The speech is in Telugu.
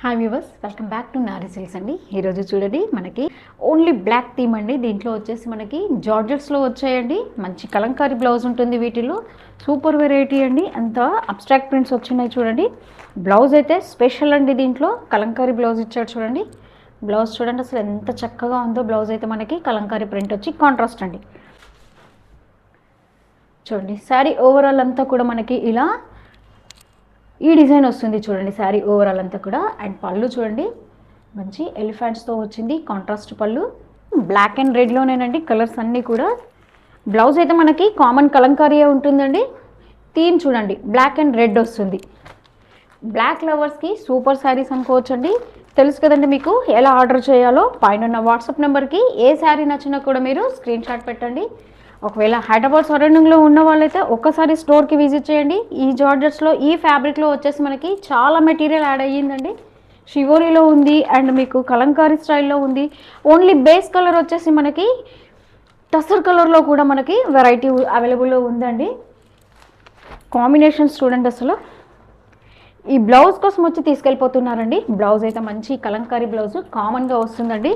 Hi viewers, welcome back to Nari silks అండి. ఈరోజు చూడండి మనకి ఓన్లీ బ్లాక్ థీమ్ అండి. దీంట్లో వచ్చేసి మనకి జార్జెట్స్లో వచ్చాయండి. మంచి కలంకారీ బ్లౌజ్ ఉంటుంది వీటిలో. సూపర్ వెరైటీ అండి. అంత అబ్స్ట్రాక్ట్ ప్రింట్స్ వచ్చినాయి చూడండి. బ్లౌజ్ అయితే స్పెషల్ అండి. దీంట్లో కలంకారీ బ్లౌజ్ ఇచ్చాడు చూడండి. బ్లౌజ్ చూడండి అసలు ఎంత చక్కగా ఉందో. బ్లౌజ్ అయితే మనకి కలంకారీ ప్రింట్ వచ్చి కాంట్రాస్ట్ అండి. చూడండి శారీ ఓవరాల్ అంతా కూడా మనకి ఇలా ఈ డిజైన్ వస్తుంది చూడండి. శారీ ఓవరాల్ అంతా కూడా. అండ్ పళ్ళు చూడండి మంచి ఎలిఫెంట్స్తో వచ్చింది కాంట్రాస్ట్ పళ్ళు. బ్లాక్ అండ్ రెడ్లోనేనండి కలర్స్ అన్నీ కూడా. బ్లౌజ్ అయితే మనకి కామన్ కలంకారీ ఉంటుందండి. థీమ్ చూడండి బ్లాక్ అండ్ రెడ్ వస్తుంది. బ్లాక్ లవర్స్కి సూపర్ శారీస్ అనుకోవచ్చండి. తెలుసు కదండి మీకు ఎలా ఆర్డర్ చేయాలో. పైన వాట్సాప్ నెంబర్కి ఏ శారీ నచ్చినా కూడా మీరు స్క్రీన్ షాట్ పెట్టండి. ఒకవేళ హైదరాబాద్ సరౌండింగ్లో ఉన్న వాళ్ళైతే ఒక్కసారి స్టోర్కి విజిట్ చేయండి. ఈ జార్జెట్స్లో ఈ ఫ్యాబ్రిక్లో వచ్చేసి మనకి చాలా మెటీరియల్ యాడ్ అయ్యిందండి. షివోరీలో ఉంది అండ్ మీకు కలంకారీ స్టైల్లో ఉంది. ఓన్లీ బేస్ కలర్ వచ్చేసి మనకి టసర్ కలర్లో కూడా మనకి వెరైటీ అవైలబుల్లో ఉందండి. కాంబినేషన్స్ చూడండి అసలు. ఈ బ్లౌజ్ కోసం వచ్చి తీసుకెళ్ళిపోతున్నారండి. బ్లౌజ్ అయితే మంచి కలంకారీ బ్లౌజ్ కామన్గా వస్తుందండి.